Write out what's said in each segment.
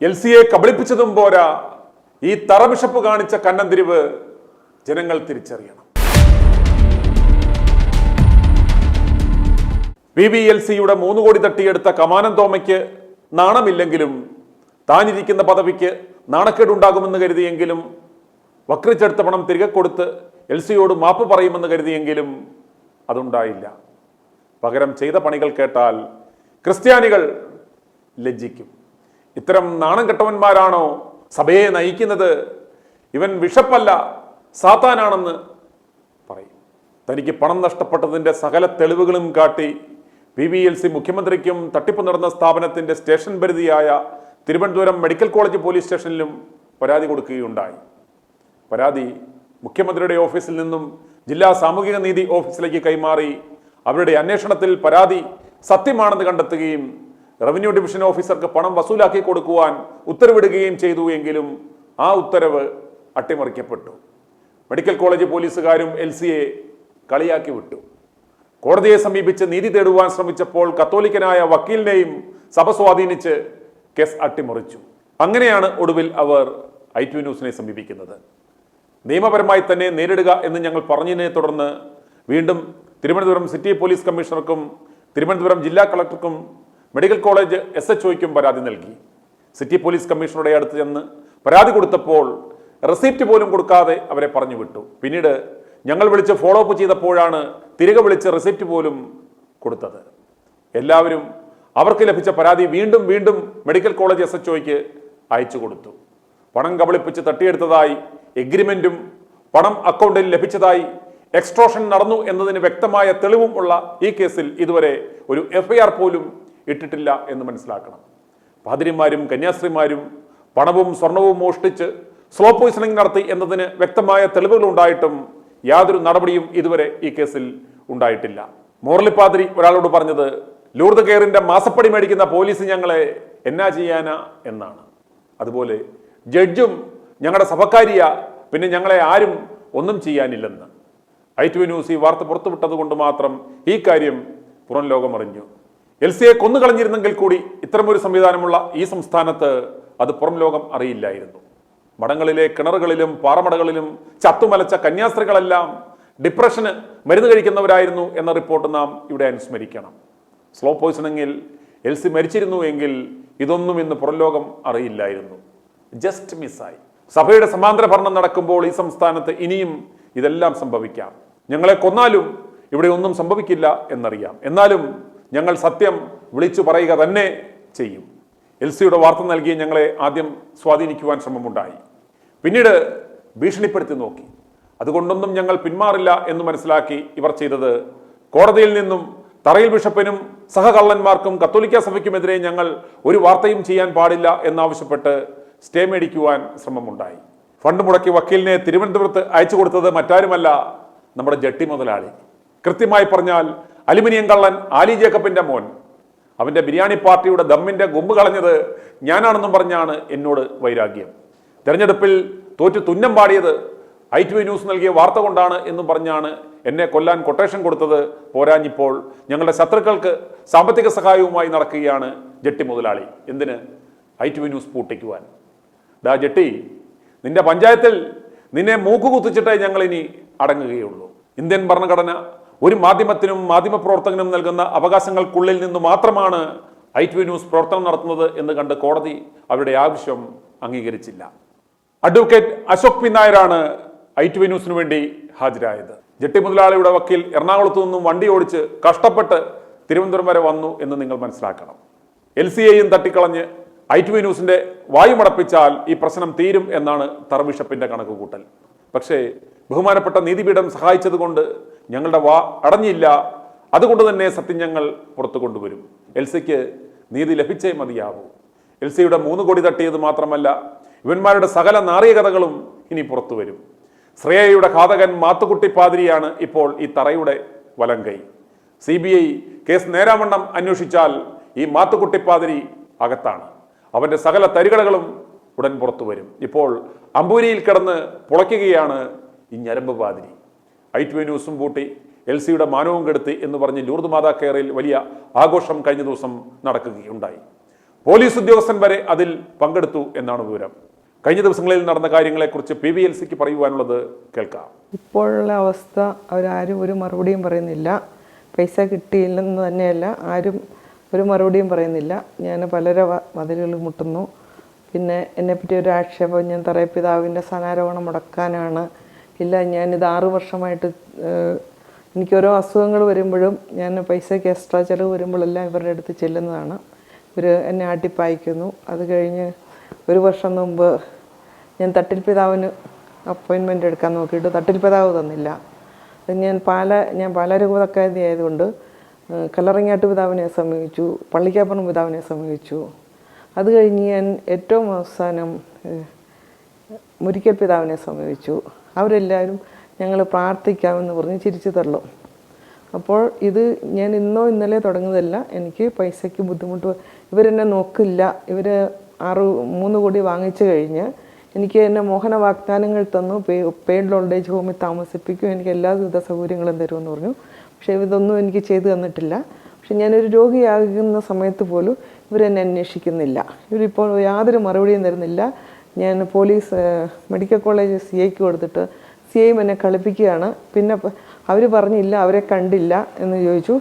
LCയെ കബളിപ്പിച്ചതും പോരാ, ഈ തറ ബിഷപ്പ് കാണിച്ച കന്നന്തിരിവ് ജനങ്ങൾ തിരിച്ചറിയണം. PBLCയുടെ 3 കോടി തട്ടിയെടുത്ത കമാനം തോമയ്ക്ക് നാണമില്ലെങ്കിലും, താനിരിക്കുന്ന പദവിക്ക് നാണക്കേടുണ്ടാകുമെന്ന് കരുതിയെങ്കിലും, വക്രിച്ചെടുത്ത പണം തിരികെ കൊടുത്ത് LCയോട് മാപ്പ് പറയുമെന്ന് കരുതിയെങ്കിലും അതുണ്ടായില്ല. പകരം ചെയ്ത പണികൾ കേട്ടാൽ ക്രിസ്ത്യാനികൾ ലജ്ജിക്കും. ഇത്തരം നാണം കെട്ടവന്മാരാണോ സഭയെ നയിക്കുന്നത്? ഇവൻ ബിഷപ്പല്ല, സാത്താനാണെന്ന് പറയും. തനിക്ക് പണം നഷ്ടപ്പെട്ടതിൻ്റെ സകല തെളിവുകളും കാട്ടി PBLC മുഖ്യമന്ത്രിക്കും തട്ടിപ്പ് നടന്ന സ്ഥാപനത്തിൻ്റെ സ്റ്റേഷൻ പരിധിയായ തിരുവനന്തപുരം മെഡിക്കൽ കോളേജ് പോലീസ് സ്റ്റേഷനിലും പരാതി കൊടുക്കുകയുണ്ടായി. പരാതി മുഖ്യമന്ത്രിയുടെ ഓഫീസിൽ നിന്നും ജില്ലാ സാമൂഹിക നീതി ഓഫീസിലേക്ക് കൈമാറി അവരുടെ അന്വേഷണത്തിൽ പരാതി സത്യമാണെന്ന് കണ്ടെത്തുകയും റവന്യൂ ഡിവിഷൻ ഓഫീസർക്ക് പണം വസൂലാക്കി കൊടുക്കുവാൻ ഉത്തരവിടുകയും ചെയ്തു. എങ്കിലും ആ ഉത്തരവ് അട്ടിമറിക്കപ്പെട്ടു. മെഡിക്കൽ കോളേജ് പോലീസുകാരും LCയെ കളിയാക്കി വിട്ടു. കോടതിയെ സമീപിച്ച് നീതി തേടുവാൻ ശ്രമിച്ചപ്പോൾ കത്തോലിക്കനായ വക്കീലിനെയും സഭ സ്വാധീനിച്ച് കേസ് അട്ടിമറിച്ചു. അങ്ങനെയാണ് ഒടുവിൽ അവർ i2 ന്യൂസിനെ സമീപിക്കുന്നത്. നിയമപരമായി തന്നെ നേരിടുക എന്ന് ഞങ്ങൾ പറഞ്ഞതിനെ തുടർന്ന് വീണ്ടും തിരുവനന്തപുരം സിറ്റി പോലീസ് കമ്മീഷണർക്കും തിരുവനന്തപുരം ജില്ലാ കളക്ടർക്കും മെഡിക്കൽ കോളേജ് SHOയ്ക്കും പരാതി നൽകി. സിറ്റി പോലീസ് കമ്മീഷണറുടെ അടുത്ത് ചെന്ന് പരാതി കൊടുത്തപ്പോൾ റെസിപ്റ്റ് പോലും കൊടുക്കാതെ അവരെ പറഞ്ഞു വിട്ടു. പിന്നീട് ഞങ്ങൾ വിളിച്ച് ഫോളോ അപ്പ് ചെയ്തപ്പോഴാണ് തിരികെ വിളിച്ച് റെസിപ്റ്റ് പോലും കൊടുത്തത്. എല്ലാവരും അവർക്ക് ലഭിച്ച പരാതി വീണ്ടും വീണ്ടും മെഡിക്കൽ കോളേജ് SHOയ്ക്ക് അയച്ചു കൊടുത്തു. പണം കബളിപ്പിച്ച് തട്ടിയെടുത്തതായി എഗ്രിമെന്റും പണം അക്കൗണ്ടിൽ ലഭിച്ചതായി എക്സ്ട്രോഷൻ നടന്നു എന്നതിന് വ്യക്തമായ തെളിവും ഉള്ള ഈ കേസിൽ ഇതുവരെ ഒരു FIR പോലും ഇട്ടിട്ടില്ല എന്ന് മനസ്സിലാക്കണം. പാതിരിമാരും കന്യാസ്ത്രീമാരും പണവും സ്വർണവും മോഷ്ടിച്ച് സ്ലോ പോയിസണിംഗ് നടത്തി എന്നതിന് വ്യക്തമായ തെളിവുകൾ ഉണ്ടായിട്ടും യാതൊരു നടപടിയും ഇതുവരെ ഈ കേസിൽ ഉണ്ടായിട്ടില്ല. മോർലി പാതിരി ഒരാളോട് പറഞ്ഞത്, ലൂർദ് കെയറിന്റെ മാസപ്പടി മേടിക്കുന്ന പോലീസ് ഞങ്ങളെ എന്നാ ചെയ്യാനാ എന്നാണ്. അതുപോലെ ജഡ്ജും ഞങ്ങളുടെ സഭക്കാരിയ, പിന്നെ ഞങ്ങളെ ആരും ഒന്നും ചെയ്യാനില്ലെന്ന്. i2 ന്യൂസ് ഈ വാർത്ത പുറത്തുവിട്ടത് കൊണ്ട് മാത്രം ഈ കാര്യം പുറം ലോകം അറിഞ്ഞു. LCയെ കൊന്നുകളഞ്ഞിരുന്നെങ്കിൽ കൂടി ഇത്തരമൊരു സംവിധാനമുള്ള ഈ സംസ്ഥാനത്ത് അത് പുറം ലോകം അറിയില്ലായിരുന്നു. മഠങ്ങളിലെ കിണറുകളിലും പാറമടകളിലും ചത്തുമലച്ച കന്യാസ്ത്രീകളെല്ലാം ഡിപ്രഷന് മരുന്ന് കഴിക്കുന്നവരായിരുന്നു എന്ന റിപ്പോർട്ട് നാം ഇവിടെ അനുസ്മരിക്കണം. സ്ലോ പോയിസണിങ്ങിൽ LC മരിച്ചിരുന്നു എങ്കിൽ ഇതൊന്നും ഇന്ന് പുറം ലോകം അറിയില്ലായിരുന്നു. ജസ്റ്റ് മിസ്സായി. സഭയുടെ സമാന്തര ഭരണം നടക്കുമ്പോൾ ഈ സംസ്ഥാനത്ത് ഇനിയും ഇതെല്ലാം സംഭവിക്കാം. ഞങ്ങളെ കൊന്നാലും ഇവിടെ ഒന്നും സംഭവിക്കില്ല എന്നറിയാം. എന്നാലും ഞങ്ങൾ സത്യം വിളിച്ചു പറയുക തന്നെ ചെയ്യും. LCയുടെ വാർത്ത നൽകി ഞങ്ങളെ ആദ്യം സ്വാധീനിക്കുവാൻ ശ്രമമുണ്ടായി. പിന്നീട് ഭീഷണിപ്പെടുത്തി നോക്കി. അതുകൊണ്ടൊന്നും ഞങ്ങൾ പിന്മാറില്ല എന്ന് മനസ്സിലാക്കി ഇവർ ചെയ്തത്, കോടതിയിൽ നിന്നും തറയിൽ ബിഷപ്പിനും സഹകള്ളന്മാർക്കും കത്തോലിക്ക സഭയ്ക്കുമെതിരെ ഞങ്ങൾ ഒരു വാർത്തയും ചെയ്യാൻ പാടില്ല എന്നാവശ്യപ്പെട്ട് സ്റ്റേ മേടിക്കുവാൻ ശ്രമമുണ്ടായി. ഫണ്ട് മുടക്കി വക്കീലിനെ തിരുവനന്തപുരത്ത് അയച്ചു കൊടുത്തത് മറ്റാരുമല്ല, നമ്മുടെ ജട്ടി മുതലാളി. കൃത്യമായി പറഞ്ഞാൽ അലുമിനിയം കള്ളൻ ആലി ജേക്കബിന്റെ മോൻ. അവന്റെ ബിരിയാണി പാർട്ടിയുടെ ദമ്മിന്റെ ഗുമ്പ് കളഞ്ഞത് ഞാനാണെന്നും പറഞ്ഞാണ് എന്നോട് വൈരാഗ്യം. തെരഞ്ഞെടുപ്പിൽ തോറ്റു തുന്നം പാടിയത് i2 ന്യൂസ് നൽകിയ വാർത്ത കൊണ്ടാണ് എന്നും പറഞ്ഞാണ് എന്നെ കൊല്ലാൻ കൊട്ടേഷൻ കൊടുത്തത്. പോരാഞ്ഞിപ്പോൾ ഞങ്ങളുടെ ശത്രുക്കൾക്ക് സാമ്പത്തിക സഹായവുമായി നടക്കുകയാണ് ജട്ടി മുതലാളി. എന്തിന്? i2 news പൂട്ടിക്കുവാൻ. ഡാ ജട്ടി, നിന്റെ പഞ്ചായത്തിൽ നിന്നെ മൂക്കുകുത്തിച്ചിട്ടേ ഞങ്ങൾ ഇനി അടങ്ങുകയുള്ളൂ. ഇന്ത്യൻ ഭരണഘടന ഒരു മാധ്യമത്തിനും മാധ്യമപ്രവർത്തകനും നൽകുന്ന അവകാശങ്ങൾക്കുള്ളിൽ നിന്ന് മാത്രമാണ് i2 ന്യൂസ് പ്രവർത്തനം നടത്തുന്നത് എന്ന് കണ്ട് കോടതി അവരുടെ ആവശ്യം അംഗീകരിച്ചില്ല. അഡ്വക്കേറ്റ് അശോക് പി നായരാണ് i2 ന്യൂസിനു വേണ്ടി ഹാജരായത്. ജട്ടി മുതലാളിയുടെ വക്കീൽ എറണാകുളത്ത് നിന്നും വണ്ടി ഓടിച്ച് കഷ്ടപ്പെട്ട് തിരുവനന്തപുരം വരെ വന്നു എന്ന് നിങ്ങൾ മനസ്സിലാക്കണം. LCയെയും തട്ടിക്കളഞ്ഞ് i2 ന്യൂസിന്റെ വായുമടപ്പിച്ചാൽ ഈ പ്രശ്നം തീരും എന്നാണ് തറ ബിഷപ്പിന്റെ കണക്കുകൂട്ടൽ. പക്ഷേ ബഹുമാനപ്പെട്ട നീതിപീഠം സഹായിച്ചത് കൊണ്ട് ഞങ്ങളുടെ വാ അടഞ്ഞില്ല. അതുകൊണ്ട് തന്നെ സത്യം ഞങ്ങൾ പുറത്തു കൊണ്ടുവരും. LCക്ക് നീതി ലഭിച്ചേ മതിയാവൂ. LCയുടെ 3 കോടി തട്ടിയത് മാത്രമല്ല, ഇവന്മാരുടെ സകല നാറിയ കഥകളും ഇനി പുറത്തു വരും. ശ്രേയയുടെ ഘാതകൻ മാത്തുക്കുട്ടി പാതിരിയാണ് ഇപ്പോൾ ഈ തറയുടെ വലങ്കൈ. CBI കേസ് നേരാവണ്ണം അന്വേഷിച്ചാൽ ഈ മാത്തുക്കുട്ടി പാതിരി അകത്താണ്. അവന്റെ സകല തരികടകളും ഉടൻ പുറത്തു വരും. ഇപ്പോൾ അമ്പൂരിയിൽ കിടന്ന് പുളയ്ക്കുകയാണ് ഈ ഞരമ്പ് പാതിരി. i2 ന്യൂസും പൂട്ടി LCയുടെ മാനവും കെടുത്തി എന്ന് പറഞ്ഞ് ലൂർദ് മാതാ കെയറിൽ വലിയ ആഘോഷം കഴിഞ്ഞ ദിവസം നടക്കുകയുണ്ടായി. പോലീസ് ഉദ്യോഗസ്ഥൻ വരെ അതിൽ പങ്കെടുത്തു എന്നാണ് വിവരം. കഴിഞ്ഞ ദിവസങ്ങളിൽ നടന്ന കാര്യങ്ങളെക്കുറിച്ച് PBLCക്ക് പറയുവാനുള്ളത് കേൾക്കാം. ഇപ്പോഴുള്ള അവസ്ഥ അവരാരും ഒരു മറുപടിയും പറയുന്നില്ല. പൈസ കിട്ടിയില്ലെന്ന് തന്നെയല്ല, ആരും ഒരു മറുപടിയും പറയുന്നില്ല. ഞാൻ പലരെ മതിലുകൾ മുട്ടുന്നു. പിന്നെ എന്നെപ്പറ്റി ഒരു ആക്ഷേപം, ഞാൻ തറയപ്പിതാവിൻ്റെ സ്ഥാനാരോഹണം മുടക്കാനാണ്. ഇല്ല, ഞാനിത് 6 വർഷമായിട്ട് എനിക്ക് ഓരോ അസുഖങ്ങൾ വരുമ്പോഴും ഞാൻ പൈസയ്ക്ക് എക്സ്ട്രാ ചിലവ് വരുമ്പോഴെല്ലാം ഇവരുടെ അടുത്ത് ചെല്ലുന്നതാണ്. ഇവർ എന്നെ ആട്ടിപ്പായിക്കുന്നു. അത് കഴിഞ്ഞ് 1 വർഷം മുമ്പ് ഞാൻ തട്ടിൽ പിതാവിന് അപ്പോയിൻമെൻ്റ് എടുക്കാൻ നോക്കിയിട്ട് തട്ടിൽ പിതാവ് തന്നില്ല. ഞാൻ പാലാരൂപതക്കാരി ആയതുകൊണ്ട് കല്ലറങ്ങാട്ട് പിതാവിനെ സമീപിച്ചു, പള്ളിക്കാപ്പുറം പിതാവിനെ സമീപിച്ചു. അത് കഴിഞ്ഞ് ഞാൻ ഏറ്റവും അവസാനം മുരിക്കൽ പിതാവിനെ സമീപിച്ചു. അവരെല്ലാവരും ഞങ്ങൾ പ്രാർത്ഥിക്കാമെന്ന് പറഞ്ഞ് ചിരിച്ചു തള്ളും. അപ്പോൾ ഇത് ഞാൻ ഇന്നോ ഇന്നലെ തുടങ്ങുന്നതല്ല. എനിക്ക് പൈസയ്ക്ക് ബുദ്ധിമുട്ട്, ഇവരെന്നെ നോക്കില്ല. ഇവർ 3 കോടി വാങ്ങിച്ചു കഴിഞ്ഞ് എനിക്ക് എന്നെ മോഹന വാഗ്ദാനങ്ങൾ തന്നു. പെയ്ഡ് ഓൾഡേജ് ഹോമിൽ താമസിപ്പിക്കും, എനിക്ക് എല്ലാവിധ സൗകര്യങ്ങളും തരുമെന്ന് പറഞ്ഞു. പക്ഷേ ഇതൊന്നും എനിക്ക് ചെയ്തു തന്നിട്ടില്ല. പക്ഷെ ഞാനൊരു രോഗിയാകുന്ന സമയത്ത് പോലും ഇവരെന്നെ അന്വേഷിക്കുന്നില്ല. ഇവരിപ്പോൾ യാതൊരു മറുപടിയും തരുന്നില്ല. ഞാൻ പോലീസ് മെഡിക്കൽ കോളേജ് CIക്ക് കൊടുത്തിട്ട് CI എന്നെ കളിപ്പിക്കുകയാണ്. പിന്നെ അവർ പറഞ്ഞില്ല, അവരെ കണ്ടില്ല എന്ന് ചോദിച്ചു.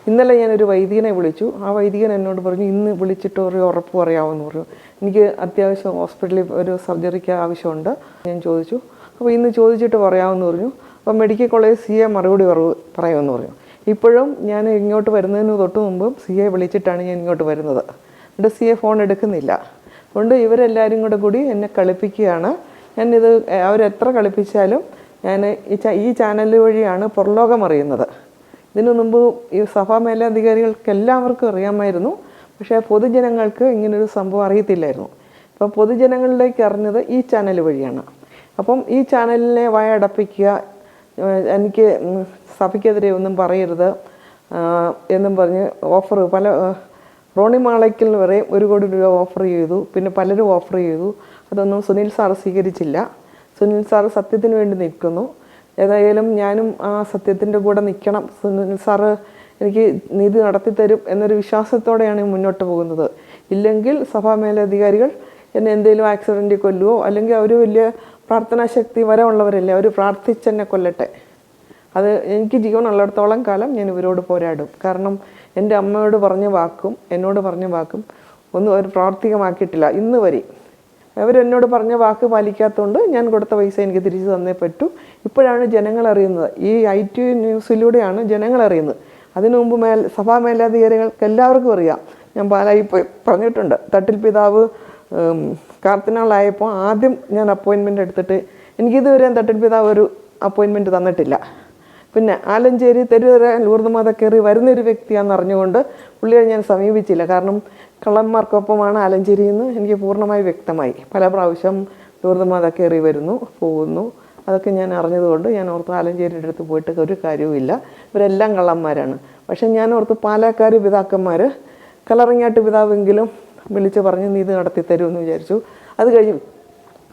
ഇന്നലെ ഞാനൊരു വൈദികനെ വിളിച്ചു. ആ വൈദികൻ എന്നോട് പറഞ്ഞു ഇന്ന് വിളിച്ചിട്ട് ഒരു ഉറപ്പ് പറയാമെന്ന് പറഞ്ഞു. എനിക്ക് അത്യാവശ്യം ഹോസ്പിറ്റലിൽ ഒരു സർജറിക്ക് ആവശ്യമുണ്ട്. ഞാൻ ചോദിച്ചു. അപ്പോൾ ഇന്ന് ചോദിച്ചിട്ട് പറയാമെന്ന് പറഞ്ഞു. അപ്പോൾ മെഡിക്കൽ കോളേജ് CI മറുപടി പറയുമെന്ന് പറഞ്ഞു. ഇപ്പോഴും ഞാൻ ഇങ്ങോട്ട് വരുന്നതിന് തൊട്ട് മുമ്പും CI വിളിച്ചിട്ടാണ് ഞാൻ ഇങ്ങോട്ട് വരുന്നത്. എന്നിട്ട് CI ഫോൺ എടുക്കുന്നില്ല. അതുകൊണ്ട് ഇവരെല്ലാവരും കൂടി എന്നെ കളിപ്പിക്കുകയാണ്. ഞാനിത് അവരെത്ര കളിപ്പിച്ചാലും ഞാൻ ഈ ചാനൽ വഴിയാണ് പുറലോകം അറിയുന്നത്. ഇതിനു മുമ്പ് ഈ സഭാ മേലധികാരികൾക്ക് എല്ലാവർക്കും അറിയാമായിരുന്നു. പക്ഷേ പൊതുജനങ്ങൾക്ക് ഇങ്ങനൊരു സംഭവം അറിയത്തില്ലായിരുന്നു. അപ്പോൾ പൊതുജനങ്ങളിലേക്ക് അറിഞ്ഞത് ഈ ചാനൽ വഴിയാണ്. അപ്പം ഈ ചാനലിനെ വായടപ്പിക്കുക, എനിക്ക് സഭയ്ക്കെതിരെ ഒന്നും പറയരുത് എന്നും പറഞ്ഞ് ഓഫർ പല റോണി മാളയ്ക്കൽ വരെ 1 കോടി രൂപ ഓഫർ ചെയ്തു. പിന്നെ പലരും ഓഫർ ചെയ്തു. അതൊന്നും സുനിൽ സാറ് സ്വീകരിച്ചില്ല. സുനിൽ സാറ് സത്യത്തിന് വേണ്ടി നിൽക്കുന്നു. ഏതായാലും ഞാനും ആ സത്യത്തിൻ്റെ കൂടെ നിൽക്കണം. സുനിൽ സാറ് എനിക്ക് നീതി നടത്തിത്തരും എന്നൊരു വിശ്വാസത്തോടെയാണ് മുന്നോട്ട് പോകുന്നത്. ഇല്ലെങ്കിൽ സഭാ മേലധികാരികൾ എന്നെ എന്തെങ്കിലും ആക്സിഡൻറ്റിൽ കൊല്ലുവോ, അല്ലെങ്കിൽ അവർ വലിയ പ്രാർത്ഥനാശക്തി വരമുള്ളവരല്ലേ, അവർ പ്രാർത്ഥിച്ചെന്നെ കൊല്ലട്ടെ. അത് എനിക്ക് ജീവനുള്ളിടത്തോളം കാലം ഞാൻ ഇവരോട് പോരാടും. കാരണം എൻ്റെ അമ്മയോട് പറഞ്ഞ വാക്കും എന്നോട് പറഞ്ഞ വാക്കും ഒന്നും അവർ പ്രാവർത്തികമാക്കിയിട്ടില്ല ഇന്ന് വരെ. അവരെന്നോട് പറഞ്ഞ വാക്ക് പാലിക്കാത്തതുകൊണ്ട് ഞാൻ കൊടുത്ത പൈസ എനിക്ക് തിരിച്ചു തന്നേ പറ്റൂ. ഇപ്പോഴാണ് ജനങ്ങൾ അറിയുന്നത്. ഈ ITV ന്യൂസിലൂടെയാണ് ജനങ്ങൾ അറിയുന്നത്. അതിനു മുമ്പ് സഭാ മേലധികാരികൾക്ക് എല്ലാവർക്കും അറിയാം. ഞാൻ പാലായി പോയി പറഞ്ഞിട്ടുണ്ട്. തട്ടിൽ പിതാവ് കാർത്തിനാളായപ്പോൾ ആദ്യം ഞാൻ അപ്പോയിൻമെൻ്റ് എടുത്തിട്ട് എനിക്കിതുവരെ തട്ടിൽ പിതാവ് ഒരു അപ്പോയിൻമെൻറ്റ് തന്നിട്ടില്ല. പിന്നെ ആലഞ്ചേരി തെരുവര ലൂർദ് മാത കയറി വരുന്നൊരു വ്യക്തിയാണെന്ന് അറിഞ്ഞുകൊണ്ട് പുള്ളിയെ ഞാൻ സമീപിച്ചില്ല. കാരണം കള്ളന്മാർക്കൊപ്പമാണ് ആലഞ്ചേരിയിൽ നിന്ന് എനിക്ക് പൂർണ്ണമായി വ്യക്തമായി. പല പ്രാവശ്യം ലൂർദ് മാത കയറി വരുന്നു പോകുന്നു, അതൊക്കെ ഞാൻ അറിഞ്ഞതുകൊണ്ട് ഞാൻ ഓർത്ത് ആലഞ്ചേരിയുടെ അടുത്ത് പോയിട്ട് ഒരു കാര്യവുമില്ല, ഇവരെല്ലാം കള്ളന്മാരാണ്. പക്ഷെ ഞാൻ ഓർത്ത് പാലക്കാർ പിതാക്കന്മാർ കല്ലറങ്ങാട്ട് പിതാവെങ്കിലും വിളിച്ച് പറഞ്ഞ് നീതി നടത്തി തരുമെന്ന് വിചാരിച്ചു. അത് കഴിഞ്ഞ്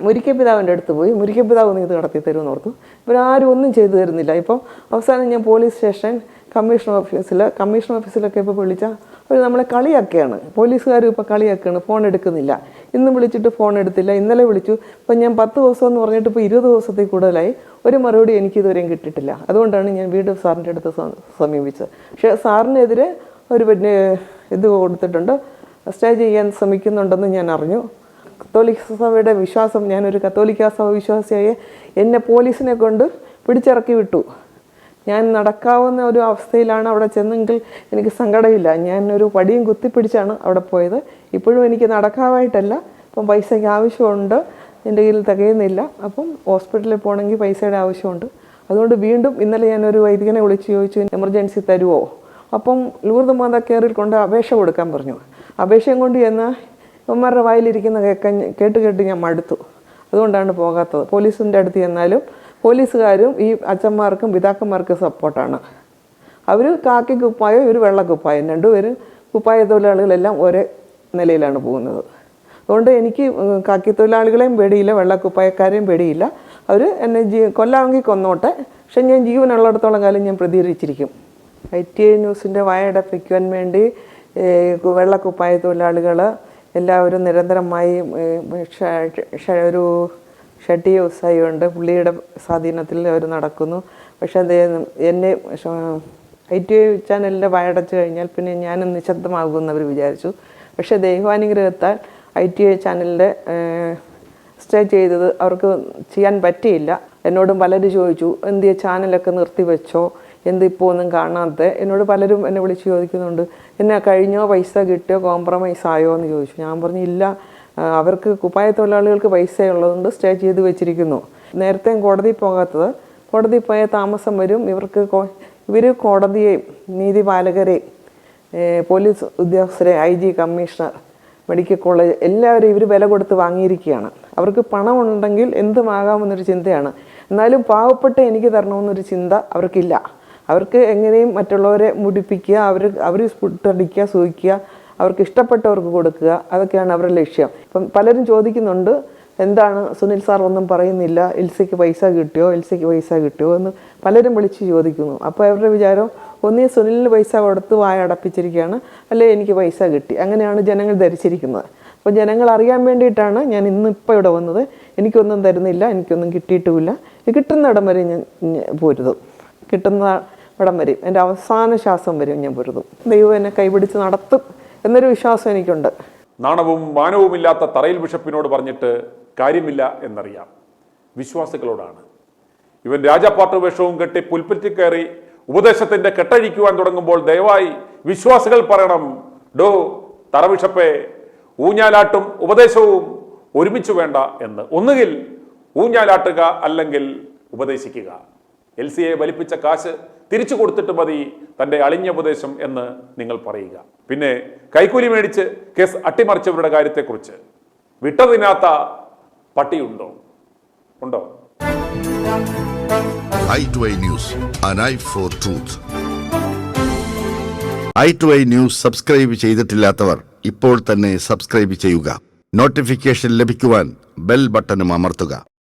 മുരിക്കൽ പിതാവിൻ്റെ അടുത്ത് പോയി, മുരിക്കൽ പിതാവ് നീതി നടത്തി തരുമെന്ന് ഓർത്തു. ഇവരാരും ഒന്നും ചെയ്തു തരുന്നില്ല. ഇപ്പം അവസാനം ഞാൻ പോലീസ് സ്റ്റേഷൻ കമ്മീഷണർ ഓഫീസിലൊക്കെ ഇപ്പോൾ വിളിച്ചാൽ അവർ നമ്മളെ കളിയാക്കുകയാണ്. പോലീസുകാരും ഇപ്പോൾ കളിയാക്കുകയാണ്, ഫോൺ എടുക്കുന്നില്ല. ഇന്ന് വിളിച്ചിട്ട് ഫോൺ എടുത്തില്ല, ഇന്നലെ വിളിച്ചു. ഇപ്പം ഞാൻ 10 ദിവസം എന്ന് പറഞ്ഞിട്ട് ഇപ്പോൾ 20 ദിവസത്തിൽ കൂടുതലായി. ഒരു മറുപടി എനിക്കിതുവരെയും കിട്ടിയിട്ടില്ല. അതുകൊണ്ടാണ് ഞാൻ വീണ്ടും സാറിൻ്റെ അടുത്ത് സമീപിച്ചത്. പക്ഷേ സാറിനെതിരെ ഒരു പിന്നെ ഇത് കൊടുത്തിട്ടുണ്ട്, സ്റ്റേ ചെയ്യാൻ ശ്രമിക്കുന്നുണ്ടെന്ന് ഞാൻ അറിഞ്ഞു. കത്തോലിക്ക സഭയുടെ വിശ്വാസം, ഞാനൊരു കത്തോലിക്ക സഭ വിശ്വാസിയായി എന്നെ പോലീസിനെ കൊണ്ട് പിടിച്ചിറക്കി വിട്ടു. ഞാൻ നടക്കാവുന്ന ഒരു അവസ്ഥയിലാണ് അവിടെ ചെന്നെങ്കിൽ എനിക്ക് സങ്കടമില്ല. ഞാനൊരു പടിയും കുത്തിപ്പിടിച്ചാണ് അവിടെ പോയത്. ഇപ്പോഴും എനിക്ക് നടക്കാവായിട്ടല്ല, ഇപ്പം പൈസയ്ക്ക് ആവശ്യമുണ്ട്, എൻ്റെ കയ്യിൽ തികയുന്നില്ല. അപ്പം ഹോസ്പിറ്റലിൽ പോകണമെങ്കിൽ പൈസയുടെ ആവശ്യമുണ്ട്. അതുകൊണ്ട് വീണ്ടും ഇന്നലെ ഞാനൊരു വൈദികനെ വിളിച്ച് ചോദിച്ചു എമർജൻസി തരുമോ. അപ്പം ലൂർദ് മാത കെയറിൽ കൊണ്ട് അപേക്ഷ കൊടുക്കാൻ പറഞ്ഞു. അപേക്ഷയും കൊണ്ട് ചെന്നാൽ ഇവന്മാരുടെ വായിലിരിക്കുന്ന കേട്ട് ഞാൻ മടുത്തു. അതുകൊണ്ടാണ് പോകാത്തത്. പോലീസിൻ്റെ അടുത്ത് ചെന്നാലും പോലീസുകാരും ഈ അച്ഛന്മാർക്കും പിതാക്കന്മാർക്കും സപ്പോർട്ടാണ്. അവർ കാക്കി കുപ്പായോ ഇവർ വെള്ളക്കുപ്പായം, രണ്ടുപേരും കുപ്പായ തൊഴിലാളികളെല്ലാം ഒരേ നിലയിലാണ് പോകുന്നത്. അതുകൊണ്ട് എനിക്ക് കാക്കി തൊഴിലാളികളെയും പേടിയില്ല, വെള്ളക്കുപ്പായക്കാരെയും പേടിയില്ല. അവർ എന്നെ കൊല്ലാമെങ്കിൽ കൊന്നോട്ടെ, പക്ഷെ ഞാൻ ജീവനുള്ളിടത്തോളം കാലം ഞാൻ പ്രതികരിച്ചിരിക്കും. ITV ന്യൂസിൻ്റെ വായടപ്പിക്കുവാൻ വേണ്ടി വെള്ളക്കുപ്പായ തൊഴിലാളികൾ എല്ലാവരും നിരന്തരമായി ഒരു ഷട്ടി വ്യവസായമുണ്ട്, പുള്ളിയുടെ സ്വാധീനത്തിൽ അവർ നടക്കുന്നു. പക്ഷേ എന്നെ ITV ചാനലിൻ്റെ വായടച്ചു കഴിഞ്ഞാൽ പിന്നെ ഞാനും നിശബ്ദമാകുമെന്ന് അവർ വിചാരിച്ചു. പക്ഷേ ദൈവാനുഗ്രഹത്താൽ ITV ചാനലിൻ്റെ സ്റ്റേ ചെയ്തത് അവർക്ക് ചെയ്യാൻ പറ്റിയില്ല. എന്നോടും പലരും ചോദിച്ചു, എന്ത് ചാനലൊക്കെ നിർത്തിവെച്ചോ, എന്തിപ്പോൾ ഒന്നും കാണാത്ത. എന്നോട് പലരും എന്നെ വിളിച്ച് ചോദിക്കുന്നുണ്ട്, എന്നെ കഴിഞ്ഞോ, പൈസ കിട്ടിയോ, കോംപ്രമൈസ് ആയോ എന്ന് ചോദിച്ചു. ഞാൻ പറഞ്ഞു ഇല്ല, അവർക്ക് കുപ്പായ തൊഴിലാളികൾക്ക് പൈസ ഉള്ളതുകൊണ്ട് സ്റ്റേ ചെയ്ത് വെച്ചിരിക്കുന്നു. നേരത്തെ കോടതി പോകാത്തത്, കോടതി പോയ താമസം വരും. ഇവർ കോടതിയെയും നീതിപാലകരെയും പോലീസ് ഉദ്യോഗസ്ഥരെ, IG, കമ്മീഷണർ, മെഡിക്കൽ കോളേജ് എല്ലാവരും ഇവർ വില കൊടുത്ത് വാങ്ങിയിരിക്കുകയാണ്. അവർക്ക് പണമുണ്ടെങ്കിൽ എന്തുമാകാമെന്നൊരു ചിന്തയാണ്. എന്നാലും പാവപ്പെട്ട എനിക്ക് തരണമെന്നൊരു ചിന്ത അവർക്കില്ല. അവർക്ക് എങ്ങനെയും മറ്റുള്ളവരെ മുടിപ്പിക്കുക, അവർ പുട്ടടിക്കുക, സൂഹിക്കുക, അവർക്ക് ഇഷ്ടപ്പെട്ടവർക്ക് കൊടുക്കുക, അതൊക്കെയാണ് അവരുടെ ലക്ഷ്യം. ഇപ്പം പലരും ചോദിക്കുന്നുണ്ട്, എന്താണ് സുനിൽ സാർ ഒന്നും പറയുന്നില്ല, എൽസിക്ക് പൈസ കിട്ടിയോ, എൽസിക്ക് പൈസ കിട്ടിയോ എന്ന് പലരും വിളിച്ച് ചോദിക്കുന്നു. അപ്പോൾ അവരുടെ വിചാരം ഒന്നീ സുനിലിന് പൈസ കൊടുത്ത് വായ അടപ്പിച്ചിരിക്കുകയാണ്, അല്ലേ എനിക്ക് പൈസ കിട്ടി, അങ്ങനെയാണ് ജനങ്ങൾ ധരിച്ചിരിക്കുന്നത്. അപ്പോൾ ജനങ്ങൾ അറിയാൻ വേണ്ടിയിട്ടാണ് ഞാൻ ഇന്നിപ്പോൾ ഇവിടെ വന്നത്. എനിക്കൊന്നും തരുന്നില്ല, എനിക്കൊന്നും കിട്ടിയിട്ടുമില്ല. കിട്ടുന്ന ഇടം വരെ ഞാൻ പൊരുതും, കിട്ടുന്ന ഇടം വരെയും എൻ്റെ അവസാന ശ്വാസം വരെയും ഞാൻ പൊരുതും. ദൈവം എന്നെ കൈപിടിച്ച് നടത്തും എന്നൊരു വിശ്വാസം എനിക്കുണ്ട്. നാണവും മാനവുമില്ലാത്ത തറയിൽ ബിഷപ്പിനോട് പറഞ്ഞിട്ട് കാര്യമില്ല എന്നറിയാം. വിശ്വാസികളോടാണ്. ഇവൻ രാജാപ്പാട്ട് വേഷവും കെട്ടി പുൽപ്പറ്റി കയറി ഉപദേശത്തിന്റെ കെട്ടഴിക്കുവാൻ തുടങ്ങുമ്പോൾ ദയവായി വിശ്വാസികൾ പറയണം, ഡോ തറ ബിഷപ്പേ, ഊഞ്ഞാലാട്ടും ഉപദേശവും ഒരുമിച്ച് വേണ്ട എന്ന്. ഒന്നുകിൽ ഊഞ്ഞാലാട്ടുക, അല്ലെങ്കിൽ ഉപദേശിക്കുക. LCയെ വലിപ്പിച്ച കാശ് തിരിച്ചു കൊടുത്തിട്ട് മതി തൻ്റെ അളിഞ്ഞ ഉപദേശം എന്ന് നിങ്ങൾ പറയുക. പിന്നെ കൈക്കൂലി മേടിച്ച് കേസ് അട്ടിമറിച്ചവരുടെ കാര്യത്തെക്കുറിച്ച് വിട്ടതിനകത്ത പട്ടിയുണ്ടോ? ഉണ്ടോ? i2i News, an eye for truth. i2i News subscribe ചെയ്തിട്ടില്ലാത്തവർ ഇപ്പോൾ തന്നെ സബ്സ്ക്രൈബ് ചെയ്യുക. നോട്ടിഫിക്കേഷൻ ലഭിക്കുവാൻ ബെൽ ബട്ടണും അമർത്തുക.